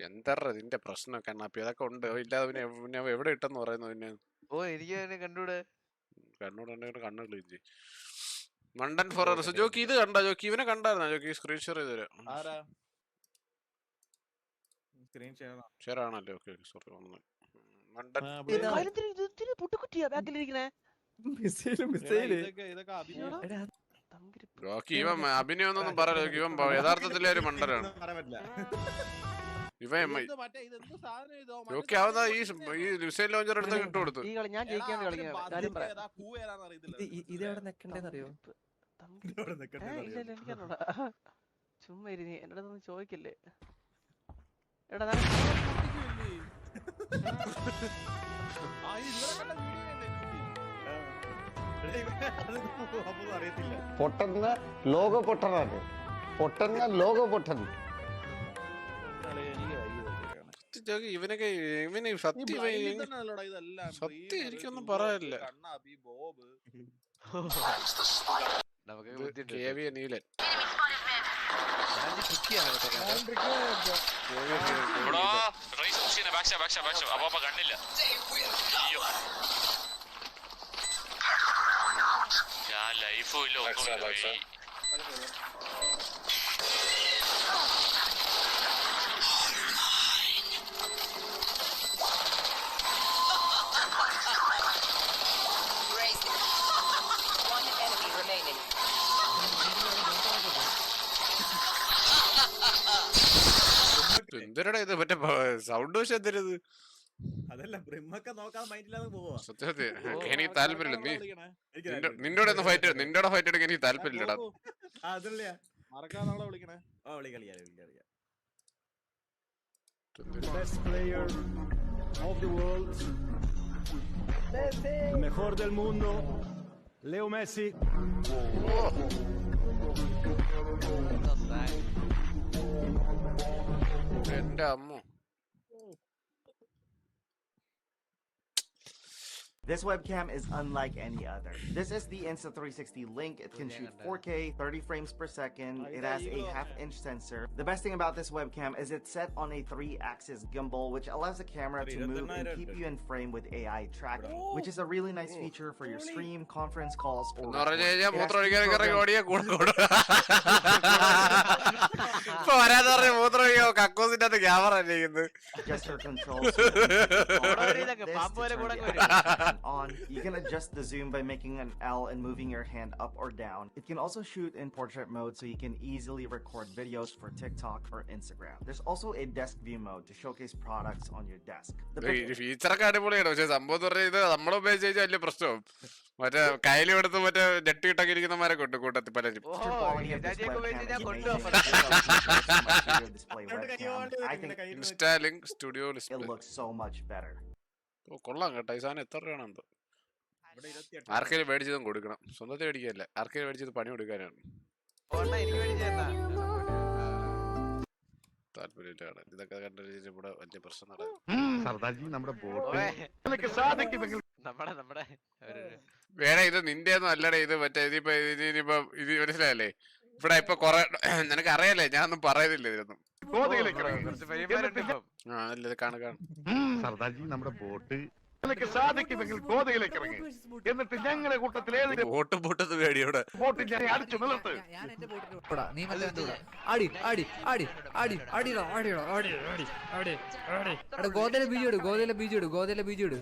എന്താ നിന്റെ പ്രശ്നം കണ്ണാപ്പി? അതൊക്കെ ഉണ്ട്. ഇല്ലാതെ പിന്നെ എവിടെ ഇട്ടെന്ന് പറയുന്നു? പിന്നെ എനിക്ക് കണ്ടൂടെ? കണ്ണൂടെ കണ്ണുകളില്ലേ മണ്ടൻ ഫോറസ്. ജോക്കി ഇത് കണ്ടാ? ജോക്കി ഇവനെ കണ്ടായിരുന്നോ? ജോക്കി സ്ക്രീൻ ഷെയർ ചെയ്ത് തരാം. ഷെയർ ആണല്ലേ? Okay sorry. മണ്ടൻ ജോക്കി ഇവൻ അഭിനയൊന്നും പറയല്ലോ. ഇവൻ യഥാർത്ഥത്തിലെ ഒരു മണ്ടനാണ് ഇവൻ. ജോക്കി അവതാ ഈ മിസൈൽ ലോഞ്ചർ എടുത്ത് കിട്ടുകൊടുത്തു. ചുമ്മാ ഇരുന്ന് എന്റെ അടുത്തൊന്നും ചോദിക്കല്ലേ. എടാ പൊട്ടന്ന ലോക പൊട്ടനാണ്. പൊട്ടന്ന ലോക പൊട്ടൻ. ഇവനൊക്കെ ഇവന് സത്യം എനിക്കൊന്നും പറയാനില്ല. നീലൻ കണ്ണില്ല. ഞാൻ ലൈഫും ഇല്ല ഒന്നുമില്ല. എന്തിനാ ഇത്? മറ്റേ സൗണ്ട് പക്ഷെ എന്തരത്? അതല്ല ബ്രിമ്മൊക്കെ നോക്കാൻ മൈൻഡില്ലാതെ പോവാ. സത്യത്തെ എനിക്ക് താല്പര്യമില്ല. നിന്നോട് ഫൈറ്റ് എടുക്കാൻ എനിക്ക് താല്പര്യമില്ലടാ. അതല്ലേ മറക്കാതെ നമ്മളെ വിളിക്കണേ. വിളിക്കളിയാ. Best player of the world, el mejor del mundo, Leo Messi. എന്റെ അമ്മ. This webcam is unlike any other. This is the Insta360 Link. It can shoot 4K, 30 frames per second. It has a half-inch sensor. The best thing about this webcam is it's set on a 3-axis gimbal, which allows the camera to move and keep you in frame with AI tracking, which is a really nice feature for your stream, conference calls, or gesture control. On, you can adjust the zoom by making an L and moving your hand up or down. It can also shoot in portrait mode, so you can easily record videos for TikTok or Instagram. There's also a desk view mode to showcase products on your desk. ഫീച്ചറൊക്കെ അടിപൊളിയാണ്. പക്ഷെ സംഭവം എന്ന് പറഞ്ഞാൽ ഇത് നമ്മളെ ഉപയോഗിച്ച് വലിയ പ്രശ്നവും മറ്റേ കയ്യിലും എടുത്ത് മറ്റേ നെട്ടിട്ടൊക്കെ ഇരിക്കുന്നമാരെ കൊണ്ട് കൂട്ടത്തിൽ പലരും. ഇൻസ്റ്റാലിംഗ് സ്റ്റുഡിയോ കൊള്ളാം കേട്ടോ. ഈ സാധനം എത്ര രൂപയാണ് എന്തോ? ആർക്കെങ്കിലും മേടിച്ചതും കൊടുക്കണം. സ്വന്തത്തിൽ മേടിക്കല്ല, ആർക്കെങ്കിലും മേടിച്ചത് പണി കൊടുക്കാനാണ്. താല്പര്യമില്ലാണ് ഇതൊക്കെ കണ്ടു. ഇവിടെ വലിയ പ്രശ്നം നടക്കും. വേണേ ഇത് നിന്റെ ഒന്നും അല്ലടേ. ഇത് മറ്റേ ഇതിപ്പോ ഇത് മനസ്സിലായല്ലേ? ഇവിടെ ഇപ്പൊ കൊറേ നിനക്ക് അറിയാലേ, ഞാനൊന്നും പറയുന്നില്ല ഇതിനൊന്നും. അല്ല കാണും സർദാർജി നമ്മുടെ ബോട്ട് സാധിക്കുമെങ്കിൽ ഗോതയിലേക്ക് ഇറങ്ങി എന്നിട്ട് ഞങ്ങളെ കൂട്ടത്തിൽ ബോട്ട് ബോട്ടത് പേടിയോടെ ബോട്ട് ഞാൻ അടിച്ചു നിർത്ത്. ഗോതയിലെ ബീജ് ഇട്.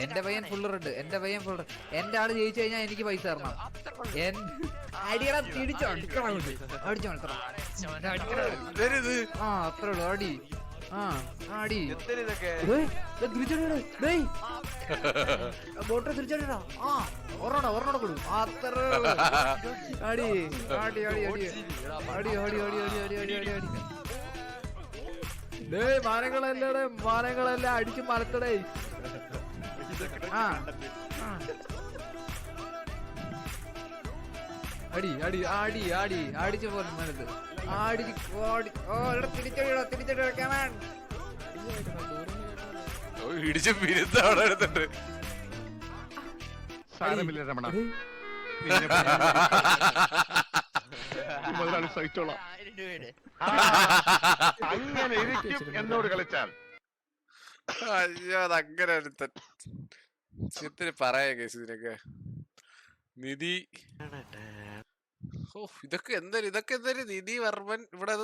എന്റെ പയ്യൻ ഫുൾ റെഡ്. എന്റെ ആള് ജയിച്ചു കഴിഞ്ഞാൽ എനിക്ക് പൈസ തരണം. അടിയടാ തിരിച്ചോ അടിച്ചോ. ആ അത്രേ ഉള്ളു. അടി അടി ബോട്ട് തിരിച്ചടിടാ. ഒരെണ്ണോടെ കൊടുക്കും. അത്ര അടി അടി അടി അടി അടി അടി അടി അടി അടി അടി അടി. മാനങ്ങളെല്ലാം അടിച്ച് മലത്തടേ. അടി അടി അടി അടി അടിച്ചു പോലും മനത്ത് ഇടിച്ച് പിരുത്ത് അവിടെ എടുത്തിട്ട്. മുതലാളി സഹിച്ചോളാം. അങ്ങനെ ഇരിക്കും എന്നോട് കളിച്ചാൽ. അയ്യോ അതങ്ങനെ ഒരുത്തൻ ചിത്തിരി പറയാ കേസ് ഇതിനൊക്കെ നിധി. ഓ ഇതൊക്കെ എന്തൊരു നിധി വർമ്മൻ ഇവിടെ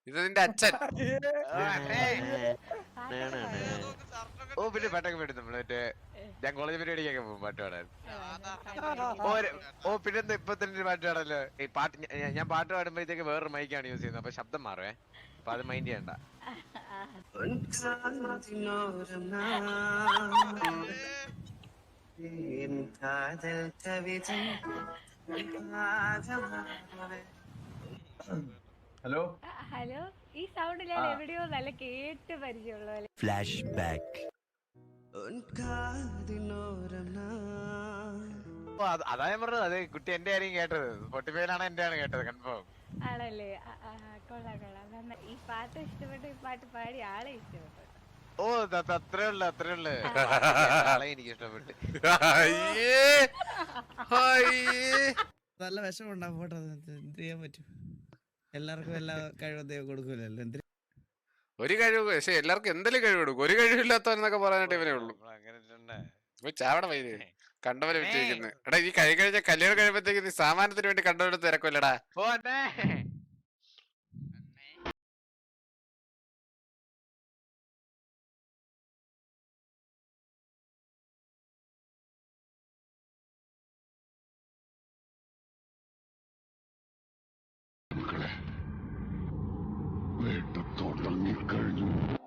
ഇത് നിന്റെ അച്ഛൻ. ഓ പിന്നെ പാട്ടൊക്കെ പാടും നമ്മള് മറ്റേ ഞാൻ കോളേജ് പരിപാടിക്കൊക്കെ പോകും പാട്ട് പാടാൻ. ഓ പിന്നെന്താ ഇപ്പൊ തന്നെ പാട്ട് പാടല്ലോ. ഈ പാട്ട് ഞാൻ പാട്ട് പാടുമ്പോഴത്തേക്ക് വേറൊരു മൈക്കാണ് യൂസ് ചെയ്യുന്നത്, അപ്പൊ ശബ്ദം മാറുവേ. അപ്പൊ അത് മൈൻഡ് ചെയ്യണ്ട. ഹലോ ഹലോ, ഈ സൗണ്ട് ഞാൻ എവിടെയോ നല്ല കേട്ട് പരിചയമുള്ള പോലെ. Flash back. ഓ അതാ ഞാൻ പറഞ്ഞത്, അത് കുട്ടി എന്റെ ആരെയും കേട്ടത്. സ്പോട്ടിഫൈയിലാണ് എന്റെ ആണ് കേട്ടത്, കൺഫേം ആണല്ലേ? കൊള്ളാം കൊള്ളാം. ഈ പാട്ട് ഇഷ്ടപ്പെട്ടു, ഈ പാട്ട് പാടി ആളെ ഇഷ്ടപ്പെട്ടു. ഓ അത്രേ ഉള്ളു ആളെ എനിക്ക് ഇഷ്ടപ്പെട്ടു. നല്ല വിഷമം ഉണ്ടാവും പോട്ടെ, എന്ത് ചെയ്യാൻ പറ്റും? എല്ലാവർക്കും എല്ലാ കഴിവും ദൈവം കൊടുക്കൂലല്ലോ. എന്ത് ഒരു കഴിവ്, പക്ഷെ എല്ലാവർക്കും എന്തെങ്കിലും കഴിവ് കൊടുക്കും. ഒരു കഴിവില്ലാത്തവരെന്നൊക്കെ പറയാനായിട്ട് ഇവനേ ഉള്ളൂ. ഇപ്പൊ ചാവട വൈദ്യ കണ്ടവരെ വിറ്റിരിക്കുന്നത്. എടാ ഈ കഴിഞ്ഞ കല്യാണം കഴിയുമ്പോഴത്തേക്ക് നീ സാമാനത്തിന് വേണ്ടി കണ്ടവരെ തിരക്കില്ലടാ.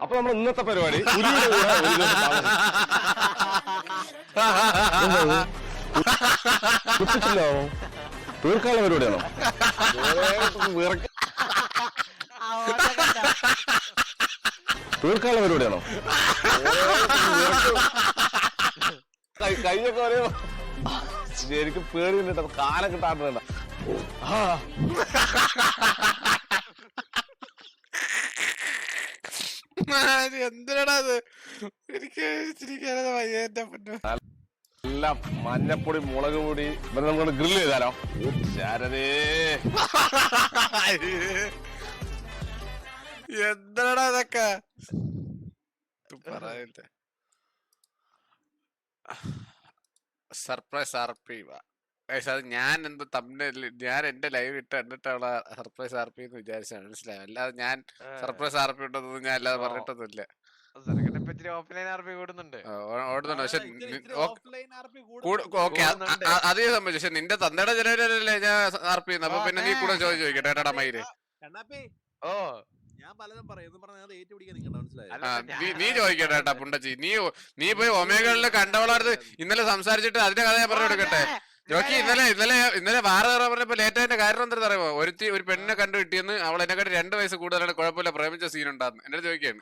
അപ്പൊ നമ്മൾ ഇന്നത്തെ പരിപാടി തീർക്കാനുള്ള പരിപാടിയാണോ? തീർക്കാനുള്ള പരിപാടിയാണോ? കഴിഞ്ഞൊക്കെ പറയുമ്പോ ശരിക്കും പേടി കണ്ടിട്ട് കാലൊക്കെ താട്ടുന്നുണ്ട. എന്തിനാടാ അത്? എനിക്ക് എല്ലാം മഞ്ഞപ്പൊടി, മുളക് പൊടി നമുക്ക് ഗ്രില്ല് ചെയ്താലോ? ശാരദേ എന്താടാ ഇതൊക്കെ പറയട്ടെ. സർപ്രൈസ് ആർപി അത് ഞാൻ എന്ത് ഞാൻ എന്റെ ലൈവ് ഇട്ട് എന്നിട്ട് അവളെ സർപ്രൈസ് ആർപി എന്ന് വിചാരിച്ചാണ്, മനസ്സിലായോ? അല്ലാതെ ഞാൻ സർപ്രൈസ് ആർപി ഉണ്ടെന്നൊന്നും ഞാൻ അല്ലാതെ പറഞ്ഞിട്ടൊന്നുമില്ല. ഓടുന്നുണ്ട്, പക്ഷെ ഓക്കെ അതേ സംബന്ധിച്ച്. പക്ഷെ നിന്റെ തന്തയുടെ ജനവരല്ലേ ഞാൻ ആർപി ചെയ്യുന്നത്. അപ്പൊ പിന്നെ നീ കൂടെ ചോദിക്കട്ടെ ഏട്ടാ മയില്. ഓ ഞാൻ പലതും പറയുന്നത് ഏറ്റുപിടിക്കാൻ നിൽക്കണ്ട, മനസ്സിലായോ? നീ ചോദിക്കട്ടെ ഏട്ടാ പുണ്ടച്ചി. നീ പോയി ഒമേഗകളില് കണ്ടവളാർന്ന് ഇന്നലെ സംസാരിച്ചിട്ട് അതിന്റെ കഥ ഞാൻ പറഞ്ഞു കൊടുക്കട്ടെ. ജോക്കി ഇന്നലെ വാറ പറഞ്ഞപ്പോ ലേറ്റ് ആയിട്ട് കാര്യം എന്താ അറിയുമോ? ഒരു പെണ്ണിനെ കണ്ടു കിട്ടിയെന്ന്. അവൾ എന്നെക്കാട്ട് 2 വയസ്സ് കൂടുതലാണ്, കുഴപ്പമില്ല, പ്രേമിച്ച സീൻ ഉണ്ടാന്ന് എന്റെ ചോദിക്കാണ്.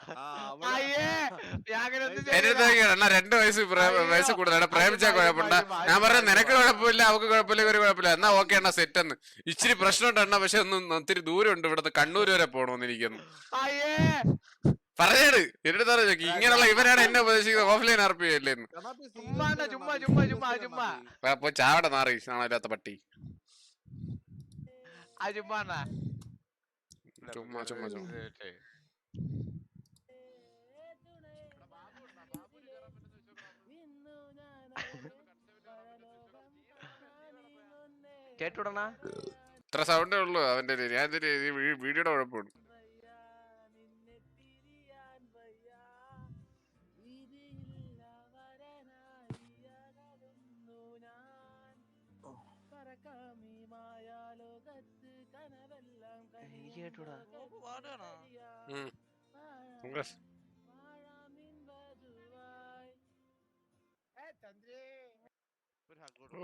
എന്റെ ചോദിക്കാണ്, എന്നാ 2 വയസ്സ് കൂടുതലാണ്, പ്രേമിച്ചാൽ കുഴപ്പമുണ്ട? ഞാൻ പറഞ്ഞ നിനക്ക് കുഴപ്പമില്ല, അവക്ക് കുഴപ്പമില്ല, ഒരു കുഴപ്പമില്ല. എന്നാ ഓക്കെ എണ്ണ സെറ്റ് എന്ന്. ഇച്ചിരി പ്രശ്നമുണ്ട് എണ്ണ, പക്ഷെ ഒത്തിരി ദൂരം ഉണ്ട് ഇവിടുത്തെ, കണ്ണൂർ വരെ പോകണമെന്ന് എനിക്കൊന്ന് പറഞ്ഞേട്. എന്നിട്ട് ചോദിക്കും ഇങ്ങനെയുള്ള ഇവരാണ് എന്നെ ഉപദേശിക്കുന്നത് ഓഫ്ലൈൻ ആർപി അല്ലേന്ന്. അപ്പൊ ചാവട നാറി ആണല്ലാത്ത പട്ടി. ചുമ്മാ കേട്ടുടണ ഇത്ര സൗണ്ടേ ഉള്ളൂ അവന്റെ. ഞാൻ വീഡിയോയുടെ കുഴപ്പമാണ്.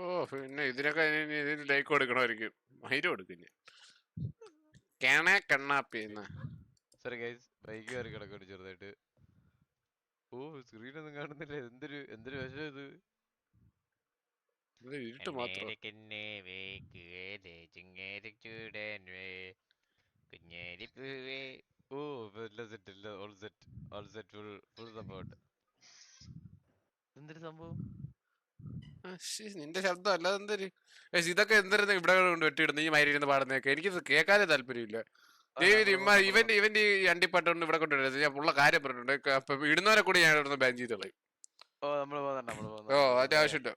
ഓ പിന്നെ ഇതിനൊക്കെ ഇതിന് ലൈക്ക് കൊടുക്കണമായിരിക്കും. മൈര് കൊടുക്കും ഞാൻ കണ്ണാപ്പി. ബൈക്ക് കയറി കിടക്കോട്ട് ചെറുതായിട്ട്. ഓ സ്ക്രീനൊന്നും കാണുന്നില്ല. എന്തൊരു വിഷം ഇത്. ഇരുട്ട് മാത്രം. ഓ എന്തൊരു സംഭവം? നിന്റെ ശബ്ദം അല്ലാതെ എന്തൊരു ഇതൊക്കെ എന്തായിരുന്നു ഇവിടെ കൊണ്ട് വെട്ടിയിടുന്നു ഈ മൈരി ഇരുന്ന് പാടുന്നതൊക്കെ എനിക്ക് കേൾക്കാനേ താല്പര്യമില്ല. ഇവന്റെ ഈ അണ്ടിപ്പട്ടൊന്നും ഇവിടെ കൊണ്ടുവരുന്നത് ഞാൻ ഉള്ള കാര്യം പറഞ്ഞിട്ടുണ്ട്. അപ്പൊ ഇടുന്നവരെ കൂടി ഞാൻ ഇവിടുന്ന് ബാൻ ചെയ്ത് കളയും. ഓ അത്യാവശ്യമില്ല.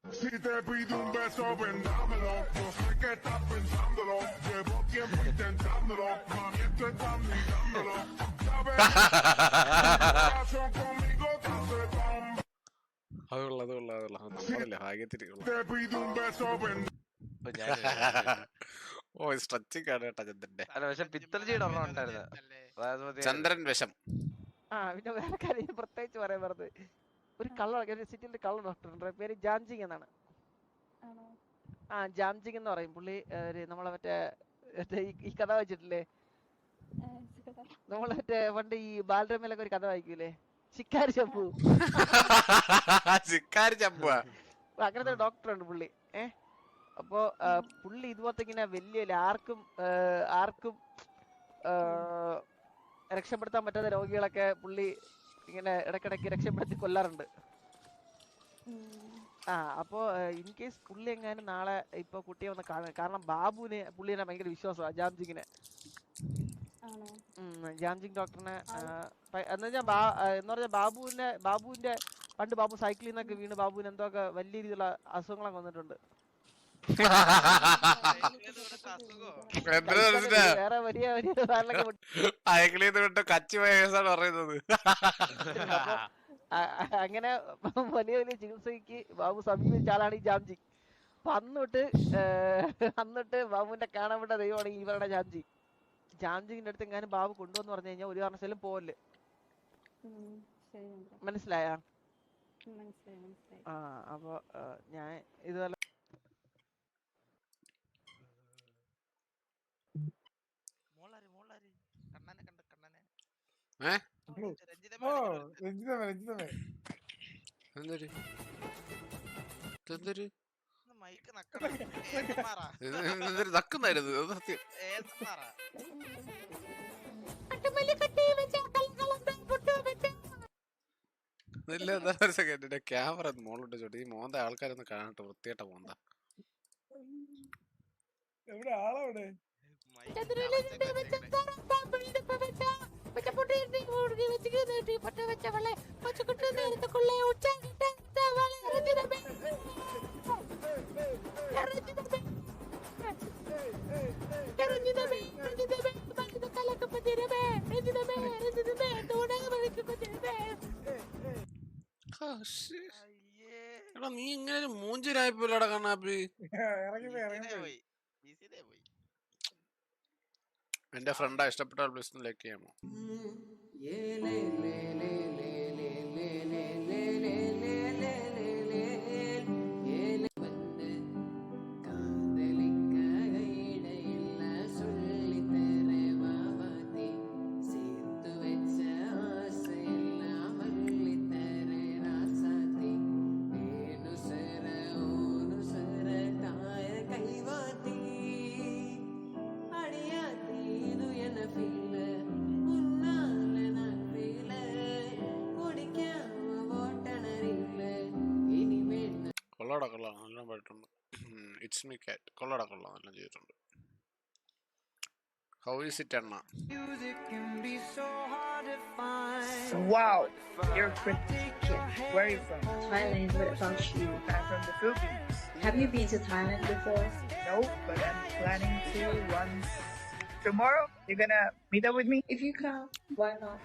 Si te pido un beso, vendámelo. Yo sé que estás pensándolo. Llevo tiempo intentándolo. Mami, esto está mirándolo. Sabes, conmigo te hace bomba. അതുള്ള ഭാഗ്യത്തിന് Te pido un beso, ഓ സ്ട്രെച്ചിങ് ആണ് കേട്ടോ ചന്ദ്രന്റെ. അല്ല പക്ഷെ പിത്തൽജിയുടെ ഒരെണ്ണം ഉണ്ടായിരുന്നു. അതായത് മറ്റേ ചന്ദ്രൻ വിഷം. പിന്നെ വേറെ കാര്യം ഞാൻ പ്രത്യേകിച്ച് പറയാൻ പറഞ്ഞത്, ഒരു കള്ള സിറ്റിയിലെ കള്ള ഡോക്ടറുണ്ട്, പേര് ജാംജിങ് എന്നാണ്. ജാംജിങ് എന്ന് പറയും പുള്ളി. നമ്മളെ മറ്റേ ഈ കഥ വായിച്ചിട്ടില്ലേ, നമ്മളെ മറ്റേ പണ്ട് ഈ ബാലരമയിലൊക്കെ ഒരു കഥ വായിക്കൂലേ, ശിക്കാരി ചമ്പു. അങ്ങനത്തെ ഡോക്ടറുണ്ട് പുള്ളി. അപ്പൊ പുള്ളി ഇതുപോലത്തെ ഇങ്ങനെ വലിയ ആർക്കും രക്ഷപ്പെടുത്താൻ പറ്റാത്ത രോഗികളൊക്കെ പുള്ളി ഇങ്ങനെ ഇടക്കിടക്ക് രക്ഷപ്പെടുത്തി കൊല്ലാറുണ്ട്. അപ്പൊ ഇൻ കേസ് പുള്ളി എങ്ങാനും നാളെ ഇപ്പൊ കുട്ടിയെ വന്ന് കാണാൻ, കാരണം ബാബുവിന് പുള്ളിനെ ഭയങ്കര വിശ്വാസമാണ് ജാംജിങ്ങിനെ. ജാംജിങ് ഡോക്ടറിനെ എന്ന് പറഞ്ഞാൽ ബാബുവിന്റെ പണ്ട് ബാബു സൈക്കിളിൽ നിന്നൊക്കെ വീണ് ബാബുവിന് എന്തൊക്കെ വലിയ രീതിയിലുള്ള അസുഖങ്ങളൊക്കെ വന്നിട്ടുണ്ട്. വേറെ വലിയ അങ്ങനെ വലിയ വലിയ ചികിത്സക്ക് ബാബു സമീപിച്ച ആളാണ് ഈ ജാംജി. അപ്പൊ അന്നിട്ട് ബാബുവിന്റെ കാണാൻ വിട്ട ദൈവമാണ് ഇവരുടെ ജാംജി. ജാംജിന്റെ അടുത്ത് എങ്ങാനും ബാബു കൊണ്ടുവന്ന് പറഞ്ഞു കഴിഞ്ഞാൽ ഒരു കാരണവശാലും പോവല്ലേ. മനസ്സിലായാ? അപ്പൊ ഞാൻ ഇതുപോലെ നക്കുന്നായിരുന്നു സത്യം. ക്യാമറ മോളിട്ട് ചോട്ടി ഈ മോന്ത ആൾക്കാരൊന്ന് കാണട്ടെ, വൃത്തിയായിട്ട മോന്ത. എവിടെ ആളവിടെ? എടാ നീ ഇങ്ങനെ മൂഞ്ചിരായിപ്പോലടാ കണ്ണാപ്പി. എന്റെ ഫ്രണ്ടാ, ഇഷ്ടപ്പെട്ടാൽ പ്ലീസ് ലൈക്ക് ചെയ്യാമോ? കൊള്ളാം നല്ല പാട്ടുണ്ട്. ഇറ്റ്സ് മീ കാറ്റ് കൊള്ളാം നല്ല ചെയ്തിട്ടുണ്ട്. ഹൗ ഈസ് ഇറ്റ് അണ്ണ? Wow, you're pretty. Where are you from? Thailand. What about you? I'm from the Philippines. Have you been to Thailand before? No, but I'm planning to once. Tomorrow, you're gonna meet up with me? If you come, why not?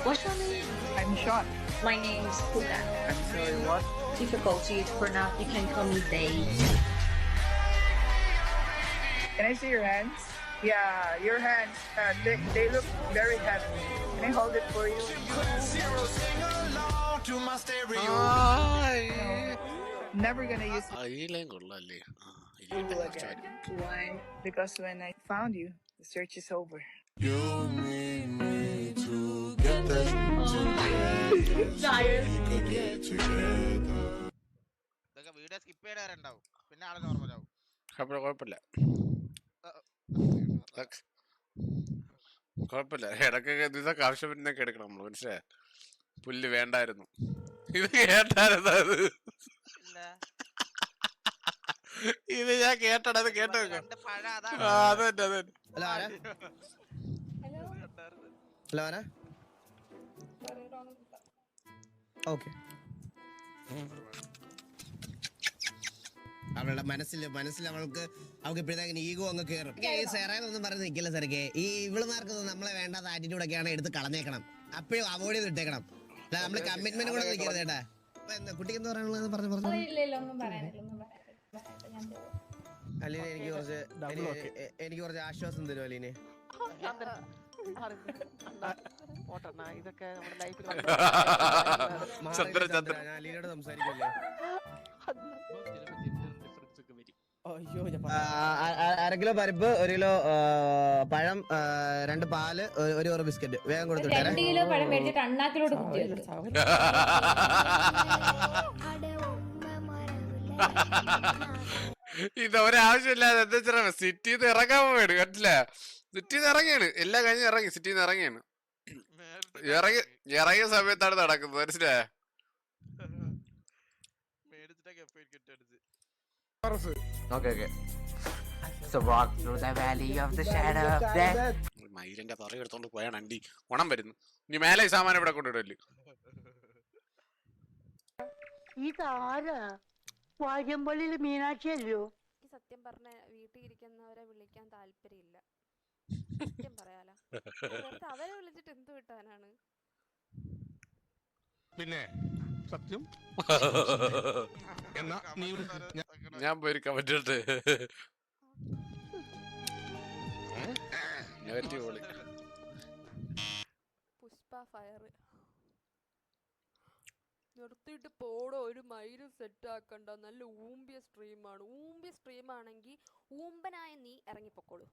What's your name? I'm Sean. My name's Puka. I'm sorry, what? Difficulty to pronounce. You can call me Dave. Can I see your hands? Yeah, your hands, they look very heavy. Can I hold it for you? Never gonna use it again. Why? Because when I found you, the search is over. You need me to get that Tired. Video skip ചെയ്താറുണ്ടാവും, പിന്നെ ആള് നോർമലാവും. കുഴപ്പമില്ല. കുഴപ്പമില്ല, ഇടക്കൊക്കെ ഇതൊക്കെ ആവശ്യം വരുന്നൊക്കെ എടുക്കണം നമ്മള്, മനസ്സിലായ? പുല്ല് വേണ്ടായിരുന്നു, ഇത് കേട്ടായിരുന്നു അത്. ഇത് ഞാൻ കേട്ടടാ, അത് കേട്ടോ. അത് തന്നെ അത് തന്നെ. ഹലോ ആരാ? ഓക്കെ, അവളുടെ മനസ്സിൽ അവൾക്ക് ഇപ്പോഴത്തേക്കും ഈഗോ അങ്ങ് കയറും. ഈ സെറേന്നൊന്നും പറഞ്ഞ് നിൽക്കില്ല സാറേ. ഈ ഇവളുമാർക്കൊന്നും നമ്മളെ വേണ്ടാത്ത ആറ്റിറ്റ്യൂഡൊക്കെയാണ് എടുത്ത് കളഞ്ഞേക്കണം, അപ്പോഴും അവോയ്ഡ് ചെയ്ത് ഇട്ടേക്കണം. അല്ല നമ്മള് കമ്മിറ്റ്മെന്റ് കൂടെ നിൽക്കരുത് ചേട്ടാ. കുട്ടിക്ക് എന്താ പറയാനുള്ളത് പറഞ്ഞു. അലീന എനിക്ക് കുറച്ച് ആശ്വാസം തരും അലീനെ. ഇതൊക്കെ നമ്മുടെ ലൈഫിൽ ഞാൻ അലീനയോട് സംസാരിക്കല്ലേ. അര കിലോ പരിപ്പ്, 1 കിലോ പഴം, 2 പാല്, 1 ഓറ് ബിസ്ക്കറ്റ് വേഗം കൊടുത്തിട്ടേ. 2 കിലോ പഴം മേടിച്ചിട്ട് അണ്ണാക്കിലോട്ട് കുത്തിയത്. ഇത് ഒരാവശ്യമില്ലാതെ എന്താ വെച്ചാൽ സിറ്റിന്ന് ഇറങ്ങാൻ പോവാണ്, കണ്ടില്ല? സിറ്റിന്ന് ഇറങ്ങിയാണ്, എല്ലാം കഴിഞ്ഞ് ഇറങ്ങി, സിറ്റിന്ന് ഇറങ്ങിയാണ്. ഇറങ്ങിയ സമയത്താണ് നടക്കുന്നത്, മനസ്സിലായ? മയിലിന്റെ തറ എടുത്തോണ്ട് പോയാണ് അണ്ടി, ഉണം വരുന്നു. ഇനി മേലെ ഈ സാമാനം ഇവിടെ കൊണ്ടിടല്ലേ. ഇതാരാ? വാര്യമ്പള്ളിയില് മീനാക്ഷി അല്ലയോ? സത്യം പറഞ്ഞ വീട്ടിൽ ഇരിക്കുന്നവരെ വിളിക്കാൻ താല്പര്യമില്ല, സത്യം പറയാലോ. അവരെ വിളിച്ചിട്ട് എന്ത് കിട്ടാനാണ്? പിന്നെ സത്യം ഞാൻ പോയി കമന്റ് പുഷ്പ ഫയർ നിർത്തിയിട്ട് പോടോ, ഒരു മൈലും സെറ്റ് ആക്കണ്ട. നല്ല ഊമ്പിയ സ്ട്രീമാണ്. ഊമ്പിയ സ്ട്രീം ആണെങ്കിൽ ഊമ്പനായ നീ ഇറങ്ങിപ്പോക്കോളൂ.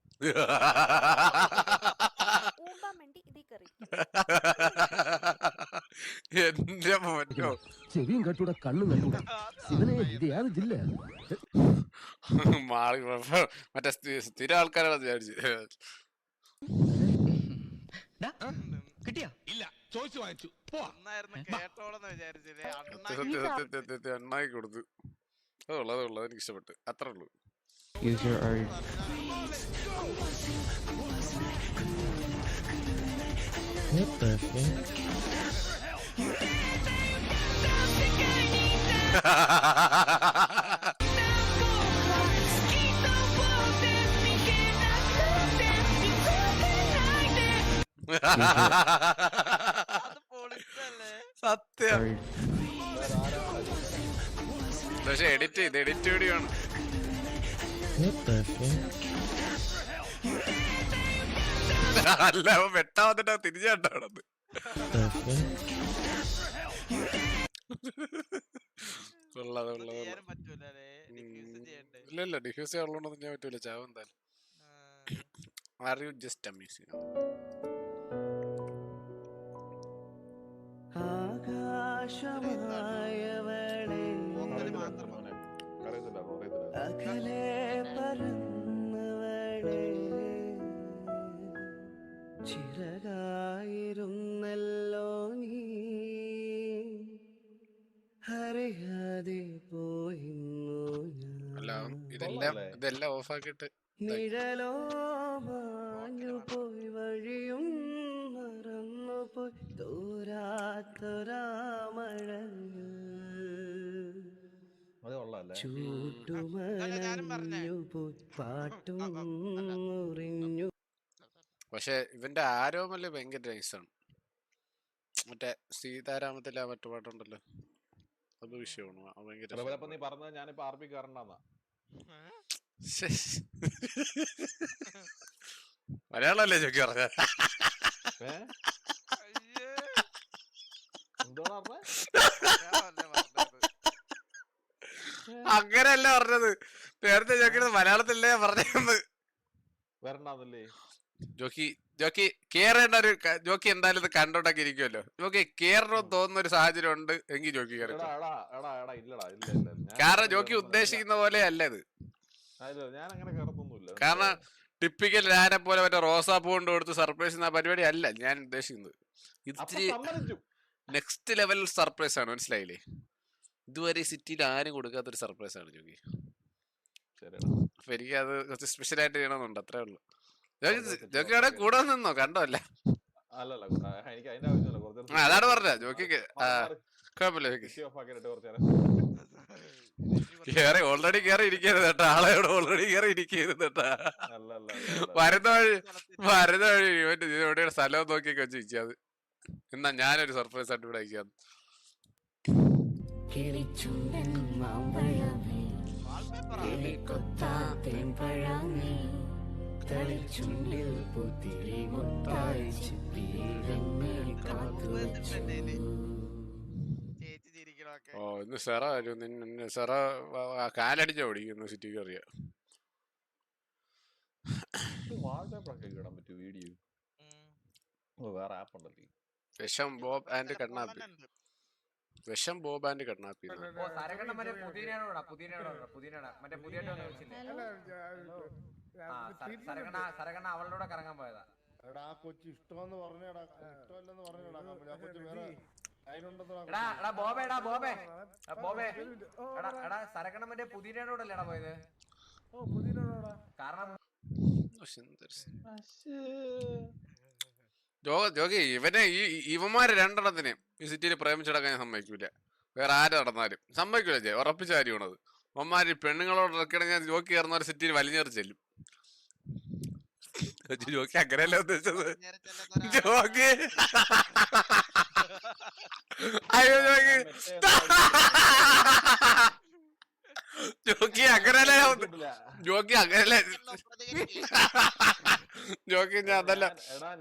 ഊമ്പാൻ വേണ്ടി ഇതീ കറി. എന്റെ മോനോ, ചെവിയും കെട്ടൂടെ കണ്ണും കെട്ടൂടെ. ഇവനെ ഇത് ഏത് ജില്ല? മാളി മറ്റേ സ്ഥിര ആൾക്കാരാണ് വിചാരിച്ചു. കിട്ടിയാ? ഇല്ല, ചോദിച്ചു വാങ്ങിച്ചു. എണ്ണായി കൊടുത്തു. അതുള്ളത് എനിക്ക് ഇഷ്ടപ്പെട്ടു, അത്രേ ഉള്ളൂ. സത്യം. പക്ഷെ എഡിറ്റ് വീഡിയോ ആണ്. അല്ല, അവൻ വെട്ടാ വന്നിട്ട് തിരിച്ചു കണ്ടത്. ഇല്ല, ഡിഫ്യൂസ് ചെയ്യാനുള്ളതൊന്നും ഞാൻ പറ്റൂല, ചാവ് എന്തായാലും. Are you just amusing? ചിറകായിരുന്നല്ലോ നീ, അറിയാതെ പോയിന്നു ഞാൻ. ഇതെല്ലാം ഓഫാക്കിട്ട് നിഴലോ മാഞ്ഞു പോയി, വഴിയും മറന്നു പോയി, തോരാത്തൊരാമഴഞ്ഞു ചൂട്ടുമണഞ്ഞു പോയി, പാട്ടും മുറിഞ്ഞു. പക്ഷെ ഇവന്റെ ആരോമല്ലേ ഭയങ്കര നൈസാണ്. മറ്റേ സീതാരാമത്തിലെ ആ മറ്റു പാട്ടുണ്ടല്ലോ, അത് വിഷയമാണ്. ഭയങ്കര മലയാളല്ലേ ചോക്കി പറഞ്ഞ? അങ്ങനെയല്ല പറഞ്ഞത്, നേരത്തെ ചോക്കിയത് മലയാളത്തിലല്ലേ പറഞ്ഞത്. ജോക്കി കേറേണ്ട ഒരു ജോക്കി എന്തായാലും ഇത് കണ്ടോണ്ടൊക്കെ ഇരിക്കുമല്ലോ. ജോക്കി കേറണമെന്ന് തോന്നുന്ന ഒരു സാഹചര്യം ഉണ്ട് എങ്കിൽ ജോക്കി കയറി. കാരണം ജോക്കി ഉദ്ദേശിക്കുന്ന പോലെ അല്ല ഇത്. കാരണം ടിപ്പിക്കൽ ഞാനെ പോലെ മറ്റേ റോസാപ്പൂ കൊണ്ട് കൊടുത്ത് സർപ്രൈസ് എന്ന പരിപാടി അല്ല ഞാൻ ഉദ്ദേശിക്കുന്നത്. ഇത്തിരി നെക്സ്റ്റ് ലെവൽ സർപ്രൈസ് ആണ്, മനസ്സിലായില്ലേ? ഇതുവരെ സിറ്റിയിൽ ആരും കൊടുക്കാത്തൊരു സർപ്രൈസ് ആണ് ജോക്കി. അപ്പൊ എനിക്ക് അത് കുറച്ച് സ്പെഷ്യൽ ആയിട്ട് ചെയ്യണമെന്നുണ്ട്, അത്രേ ഉള്ളൂ. ജോക്കി അവിടെ കൂടെ നിന്നോ, കണ്ടോ അല്ല? അതാണ് പറഞ്ഞ ജോക്കിക്ക് കുഴപ്പമില്ല. കേറി ഓൾറെഡി കേറി ഇരിക്കരുത് കേട്ടോ, ആളെയോട് ഓൾറെഡി കേറി ഇരിക്കരുത് കേട്ടാ. വരുന്ന വഴി ഇവന്റെ എവിടെയാണ് സ്ഥലം നോക്കിയൊക്കെ വെച്ച് ഇരിക്കാത്. എന്നാ ഞാനൊരു സർപ്രൈസ് ആയിട്ട് ഇവിടെ അയക്കാം. ഓ ഇന്ന് സെറ സെറ കാലടിച്ച ഓടിക്കുന്നു സിറ്റിക്ക് അറിയാം. വിഷം ബോബ് ആൻഡ് കണ്ണാപ്പി. വിഷം ബോബ് ആൻഡ് കണ്ണാപ്പി. അവളുടെ കറങ്ങാൻ പോയതാ. കൊച്ചു ഇഷ്ടമെന്ന് പറഞ്ഞടാ, ഇഷ്ടമല്ലെന്ന് പറഞ്ഞടാ. സരകണ്ണ മറ്റേ പുതിനോടല്ലേടാ പോയത്? കാരണം ജോഗി ഇവനെ ഇവന്മാര് രണ്ടെണ്ണത്തിന് ഈ സിറ്റിയിൽ പ്രേമിച്ചടക്കാൻ ഞാൻ സമ്മതിക്കൂല. വേറെ ആര് നടന്നാലും സമ്മതിക്കൂല. ജയ ഉറപ്പിച്ച കാര്യമാണത്. അവന്മാര് പെണ്ണുങ്ങളോട് ഇറക്കിട ഞാൻ ജോക്കി കയറുന്ന ഒരു സിറ്റിയിൽ വലിഞ്ഞേറി ചെല്ലും. ജോക്കി അങ്ങനെയല്ല ഉദ്ദേശിച്ചത്. ജോക്കി അയ്യോ ജോക്കി ജോക്കി അങ്ങനെയല്ല ജോക്കി അങ്ങനെയല്ല ജോക്കി ഞാൻ അതല്ല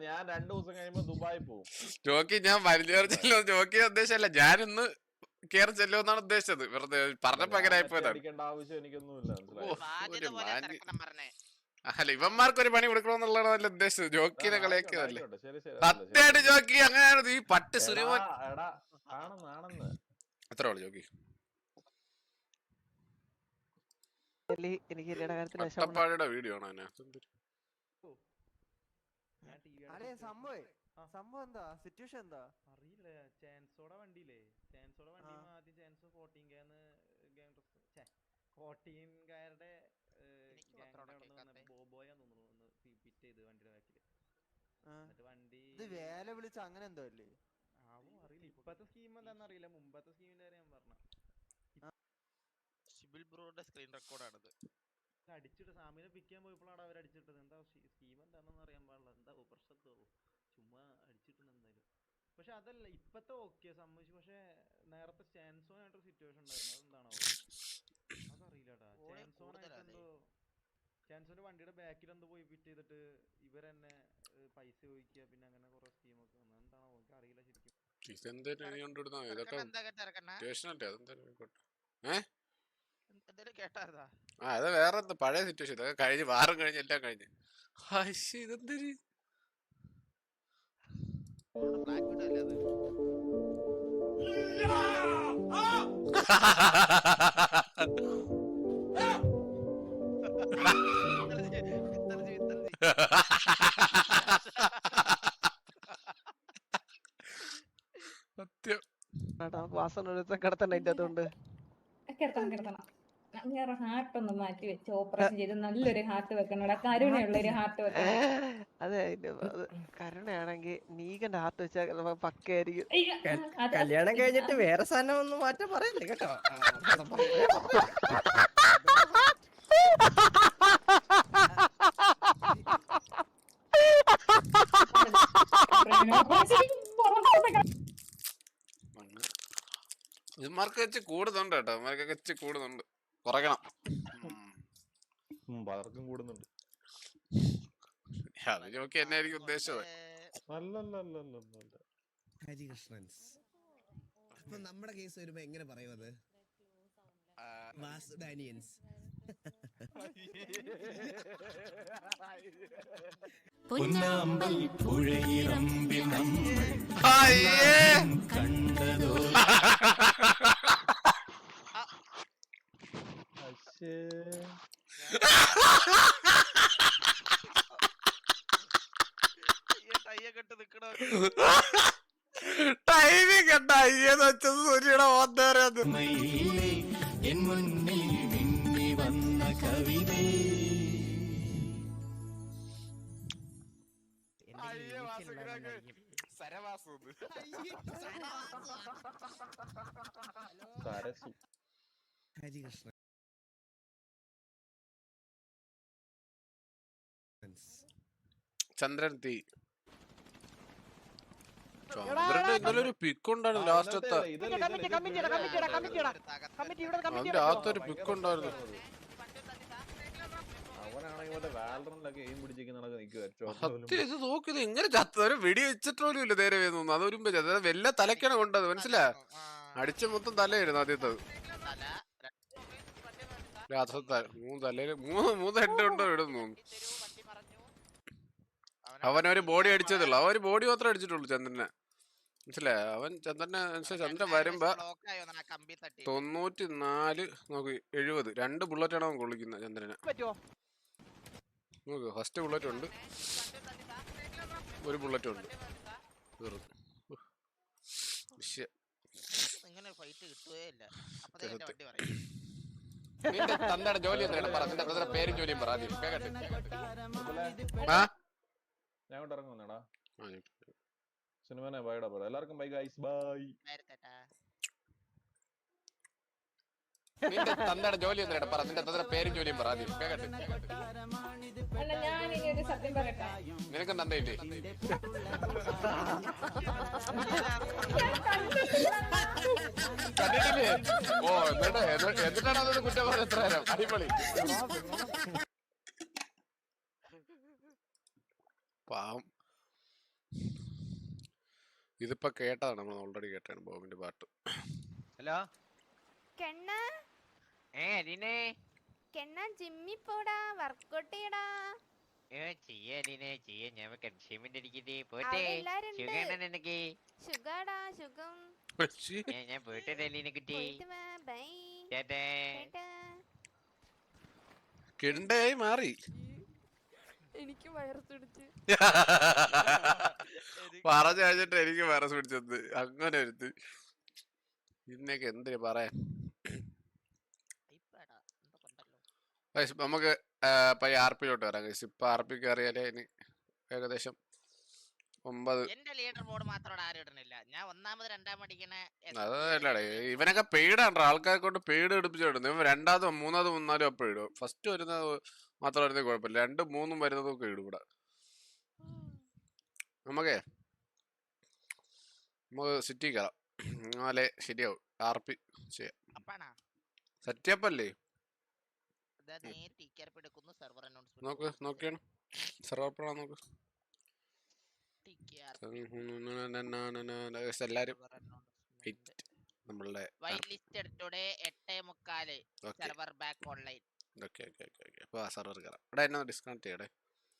ഞാൻ 2 ദിവസം കഴിയുമ്പോ ദുബായി പോകും. ജോക്കി ഞാൻ വലിഞ്ഞേറി ചെല്ലോ. ജോക്കി ഉദ്ദേശമല്ല, ഞാനിന്ന് കേറി ചെല്ലോ എന്നാണ് ഉദ്ദേശിച്ചത്. വെറുതെ പറഞ്ഞപ്പോ അങ്ങനെ ആയിപ്പോയതാണ്. അല്ല ഇവന്മാർക്ക് ഒരു പണി കൊടുക്കണമെന്നുള്ളതല്ല ഉദ്ദേശിച്ചത്. ജോക്കിനെ കളിയാക്കിയതല്ലേ. സത്യമായിട്ട് ജോക്കി അങ്ങനെയാണ്. ഈ പട്ട് സുരമോൻ അത്രേ ഉള്ളു ജോക്കി. അട്ടപ്പാടിയുടെ വീഡിയോ ആണ് സംഭവം എന്താ, സിറ്റുവേഷൻ എന്താ അറിയില്ല. ചാൻസോടെ വണ്ടിയില്ലേ, ചാൻസോടെ വണ്ടി ആദ്യം ചാൻസോ 14കാരുടെ ബോബോയാന്ന് തോന്നുന്നു പിറ്റ് ചെയ്ത് വണ്ടിയുടെ ബാക്കില്. എന്നിട്ട് വണ്ടി വേല വിളിച്ച അങ്ങനെ എന്തോ അല്ലേ ആവോ അറിയില്ല. ഇപ്പത്തെ സ്കീം എന്താണെന്ന് അറിയില്ല. മുമ്പത്തെ സ്കീമിന്റെ കാര്യം ഞാൻ പറഞ്ഞ സ്ക്രീൻ റെക്കോർഡാണിത്. അടിച്ചിട്ട് സാമിനെ പിക്ക് ചെയ്യാൻ പോയപ്പോഴാണ് അവർ അടിച്ചിട്ടത്. എന്താ സ്കീം എന്താണെന്ന് അറിയാൻ പാടില്ല. എന്താ പ്രശ്നത്തോ ചുമ്മാ അടിച്ചിട്ടുണ്ട് എന്തായാലും. പക്ഷെ അതല്ല ഇപ്പത്തെ ഓക്കെ സമ്മതിച്ചു. പക്ഷെ നേരത്തെ ചാൻസോനായിട്ടൊരു സിറ്റുവേഷൻ ഉണ്ടായിരുന്നു. അതെന്താണോ അതറിയില്ലടാ. ചാൻസോനായിട്ടെന്തോ ചാൻസോന്റെ വണ്ടിയുടെ ബാക്കിൽ എന്തോ പോയി ഫിറ്റ് ചെയ്തിട്ട് ഇവരെന്നെ പൈസ ചോദിക്കുക. പിന്നെ അങ്ങനെ കുറെ സ്കീമൊക്കെ വന്നു. എന്താണോ എനിക്ക് അറിയില്ല ശരിക്കും. അത് വേറെ പഴയ സിറ്റുവേഷൻ. ഇതൊക്കെ കഴിഞ്ഞ് വാറും കഴിഞ്ഞ് എല്ലാം കഴിഞ്ഞ് ഇതെന്തൊരു സത്യം. വാസന കിടത്തണ്ട അതിന്റെ അതുകൊണ്ട് ഹാർട്ട് ഒന്ന് മാറ്റി വെച്ച് ഓപ്പറേഷൻ ചെയ്ത് നല്ലൊരു ഹാർട്ട് വെക്കണോടാ. കരുണയുള്ള ഒരു ഹാർട്ട് വെക്കണം. അതെ കരുണയാണെങ്കിൽ നീകന്റെ ഹാർട്ട് വെച്ചാൽ പക്കായിരിക്കും. കല്യാണം കഴിഞ്ഞിട്ട് വേറെ സാധനം ഒന്നും മാറ്റം പറയല്ലേ കേട്ടോ. ഇവന്മാർക്ക് വെച്ച് കൂടുന്നുണ്ട് കേട്ടോ. ഇവന്മാർക്കൊക്കെ വെച്ച് കൂടുന്നുണ്ട്. കുറയ്ക്കണം. പലർക്കും കൂടുന്നുണ്ട്. അത് നോക്കി എന്നെ ആയിരിക്കും ഉദ്ദേശിച്ചത്. ഹരികൃഷ്ണൻസ്. അപ്പൊ നമ്മുടെ കേസ് വരുമ്പോ എങ്ങനെ പറയുന്നത്? വാസുഡാനിയൻസ്. പൊന്നാമ്പൽ പുഴയിറമ്പിൽ നമ്മൾ കണ്ടതോ ടൈമിങ് കണ്ട അയ്യെന്ന് വെച്ചത് സൂര്യയുടെ ഓന്തേറത്. സരസു ഹരികൃഷ്ണൻ ചന്ദ്രൻ തീ. ചന്ദ്രന്റെ ഇന്നലെ ഒരു പിക്ക് ഉണ്ടായിരുന്നു ലാസ്റ്റത്തെ. അവന്റെ അകത്തൊരു പിക്ക് ഉണ്ടായിരുന്നു. അവനാണെങ്കിൽ മറ്റേ വാലറന്റിലൊക്കെ എയിം പിടിച്ചിരിക്കുന്നതൊക്കെ നിൽക്കുവാ. സത്യം ഇത് നോക്കിയത് എങ്ങനെ ചത്ത ഒരു വെടി വെച്ചിട്ട് പോലും ഇല്ല നേരെ തോന്നുന്നു. അതൊരുമ്പോ വല്ല തലക്കാണ് കൊണ്ടത് മനസ്സിലാ. അടിച്ച മൊത്തം തലയായിരുന്നു ആദ്യത്തത്. മൂന്ന് തലയില് മൂന്ന് ഹെഡ് ഉണ്ടോ ഇടുന്നു. അവനൊരു ബോഡി അടിച്ചതുള്ളു. അവൻ ഒരു ബോഡി മാത്രമേ അടിച്ചിട്ടുള്ളൂ ചന്ദ്രനെ. മനസ്സിലായ അവൻ ചന്ദ്രനെ ചന്ദ്രൻ വരുമ്പോ 94 നോക്കി 70 2 ബുള്ളറ്റാണ് അവൻ കൊള്ളിക്കുന്നത് ചന്ദ്രനെ. നോക്ക് ഫസ്റ്റ് ബുള്ളറ്റ് ഉണ്ട്, ഒരു ബുള്ളറ്റ് ഉണ്ട്. നിന്റെ തന്തയുടെ ജോലി എന്താണ് പറ, നിന്റെ ബ്രദറെ പേരും ജോലിയും പറ. ഞാൻ കൊണ്ട് ഇറങ്ങുന്നേടാ സിനിമനെ ബൈഡാ പറ. എല്ലാവർക്കും ബൈ ഗൈസ് ബൈ. നിന്റെ തന്തയുടെ ജോലി എന്താണ് പറ, നിന്റെ ബ്രദറെ പേരും ജോലിയും പറ. നിനക്കും തന്തയില്ലേ? കണ്ടിട്ടില്ലേ? ഓ എന്നിട്ടാണ് അതൊരു കുറ്റം പറഞ്ഞ എത്ര നേരം. അടിപൊളി. പാവം ഇതിപ്പോ കേട്ടതാണ്, നമ്മൾ ഓൾറെഡി കേട്ടാണ് ബോബിന്റെ പാട്ട്. ഹലോ ജിമ്മി പോടാ, വർക്കൗട്ട് ചെയ്യടാ. സുഖാടാ സുഖം. ഞാൻ പോയിട്ട് കിണ്ടയായി മാറി. എനിക്ക് വൈറസ് പിടിച്ച് പറഞ്ഞു കഴിഞ്ഞിട്ട് എനിക്ക് വൈറസ് പിടിച്ചത് അങ്ങനെ ഒരുത്ത്. ഇതിനൊക്കെ എന്തിനു പറയാൻ. നമുക്ക് ആർപിയിലോട്ട് വരാം. ഇപ്പൊ ആർപി കയറിയാലേ ഇനി ഏകദേശം 9. അതല്ലേ ഇവനൊക്കെ പെയ്ഡാണ്. ആൾക്കാരെ കൊണ്ട് പെയ്ഡ് എടുപ്പിച്ചു വിടുന്നു. ഇവൻ 2ാമതും 3ാമതും 4ാമതും അപ്പം ഇടും. ഫസ്റ്റ് വരുന്നത് മാത്രം വരുന്നത് കുഴപ്പമില്ല, 2ഉം 3ഉം വരുന്നതൊക്കെ ഇടും ഇവിടെ. നമുക്ക് സിറ്റി കയറാം, എന്നാലേ ശരിയാവും. ആർപി ചെയ്യാം. സെറ്റപ്പ് അല്ലേ? നോക്ക് നോക്കിയാണ് സെർവർ നോക്ക്. എല്ലാരും നമ്മളുടെ സെർവർ കയറാം. ഇവിടെ എന്നെ ഡിസ്കണക്ട് ചെയ്യടേ.